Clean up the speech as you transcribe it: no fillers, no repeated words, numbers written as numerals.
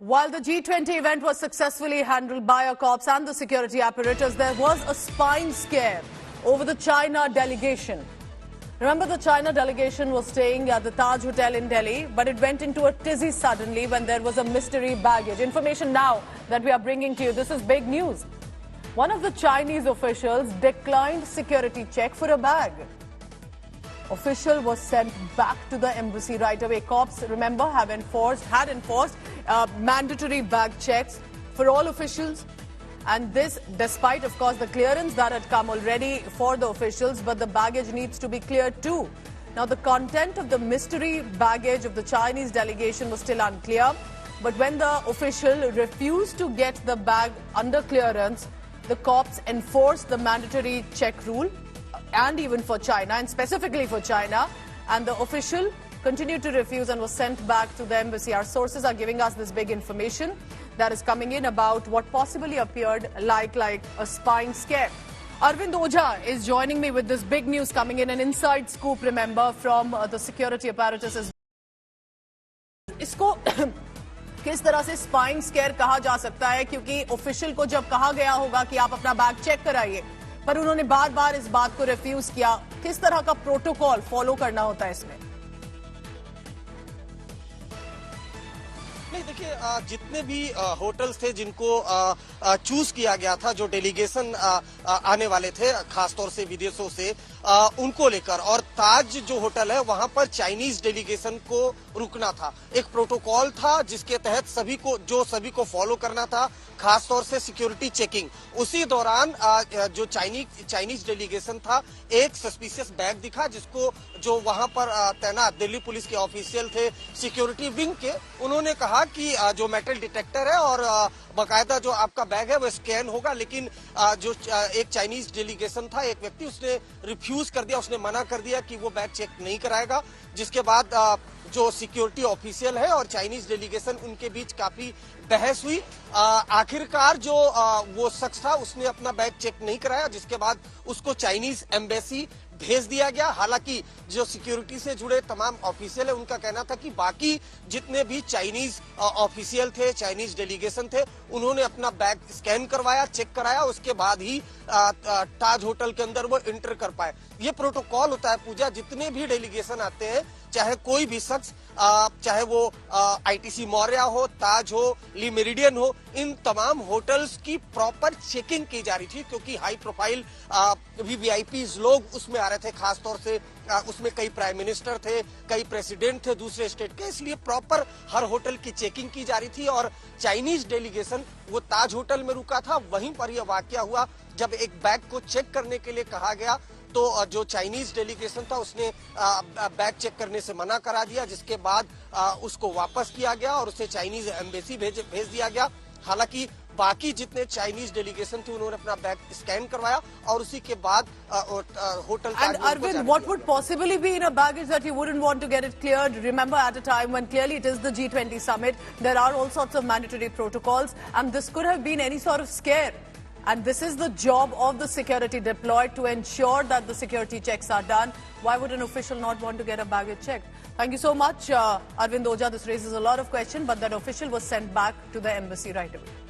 While the G20 event was successfully handled by our cops and the security apparatus, there was a spine scare over the China delegation. Remember, the China delegation was staying at the Taj Hotel in Delhi, but it went into a tizzy suddenly when there was a mystery baggage. Information now that we are bringing to you. This is big news. One of the Chinese officials declined security check for a bag. Official was sent back to the embassy right away. Cops, remember, had enforced mandatory bag checks for all officials. And this, despite, of course, the clearance that had come already for the officials, but the baggage needs to be cleared too. Now, the content of the mystery baggage of the Chinese delegation was still unclear. But when the official refused to get the bag under clearance, the cops enforced the mandatory check rule, and even for China, and specifically for China, and the official continued to refuse and was sent back to the embassy. Our sources are giving us this big information that is coming in about what possibly appeared like a spine scare. Arvind Ojha is joining me with this big news coming in, an inside scoop, remember, from the security apparatus as well. इसको किस तरह से spine square कहा जा सकता है, क्योंकि official को जब कहा गया होगा कि आप अपना बैग चेक कराइए, पर उन्होंने बार बार इस बात को रिफ्यूज किया. किस तरह का प्रोटोकॉल फॉलो करना होता है इसमें? नहीं, देखिए, जितने भी होटल्स थे जिनको चूज किया गया था, जो डेलीगेशन आने वाले थे खासतौर से विदेशों से, उनको लेकर, और ताज जो होटल है वहां पर चाइनीज डेलीगेशन को रुकना था. एक प्रोटोकॉल था जिसके तहत सभी को फॉलो करना था, खासतौर से सिक्योरिटी चेकिंग. उसी दौरान जो चाइनीज डेलीगेशन था, एक सस्पिशियस बैग दिखा जिसको जो वहां पर तैनात दिल्ली पुलिस के ऑफिशियल थे सिक्योरिटी विंग के, उन्होंने कहा कि जो मेटल डिटेक्टर है और बाकायदा जो आपका बैग है वो स्कैन होगा. लेकिन जो एक चाइनीज डेलीगेशन था, एक व्यक्ति, उसने रिफ्यूज कर दिया, उसने मना कर दिया कि वो बैग चेक नहीं कराएगा. जिसके बाद जो सिक्योरिटी ऑफिशियल है और चाइनीज डेलीगेशन, उनके बीच काफी बहस हुई. आखिरकार जो वो शख्स था उसने अपना बैग चेक नहीं कराया, जिसके बाद उसको चाइनीज एम्बेसी भेज दिया गया. हालांकि जो सिक्योरिटी से जुड़े तमाम ऑफिशियल है, उनका कहना था कि बाकी जितने भी चाइनीज ऑफिशियल थे, चाइनीज डेलीगेशन थे, उन्होंने अपना बैग स्कैन करवाया, चेक कराया, उसके बाद ही ताज होटल के अंदर वो एंटर कर पाए. ये प्रोटोकॉल होता है पूजा. जितने भी डेलीगेशन आते हैं, चाहे कोई भी शख्स, चाहे वो आईटीसी मौर्या हो, ताज हो, ली मेरिडियन हो, इन तमाम होटल्स की प्रॉपर चेकिंग की जा रही थी, क्योंकि हाई प्रोफाइल वीआईपीज लोग उसमें आ रहे थे. खासतौर से उसमें कई प्राइम मिनिस्टर थे, कई प्रेसिडेंट थे दूसरे स्टेट के, इसलिए प्रॉपर हर होटल की चेकिंग की जा रही थी. और चाइनीज डेलीगेशन वो ताज होटल में रुका था. वहीं पर यह वाकया हुआ जब एक बैग को चेक करने के लिए कहा गया, तो जो चाइनीज डेलीगेशन था उसने बैग चेक करने से मना करा दिया, जिसके बाद उसको वापस किया गया और उसे चाइनीज एम्बेसी भेज दिया गया. हालांकि बाकी जितने चाइनीज डेलीगेशन थे, उन्होंने अपना बैग स्कैन करवाया और उसी के बाद hotel. And Arvind, what would possibly be in a baggage that you wouldn't want to get it cleared? Remember, at a time when clearly it is the G20 summit, there are all sorts of mandatory protocols, and this could have been any sort of scare. And this is the job of the security deployed to ensure that the security checks are done. Why would an official not want to get a baggage checked? Thank you so much, Arvind Ojha. This raises a lot of questions, but that official was sent back to the embassy right away.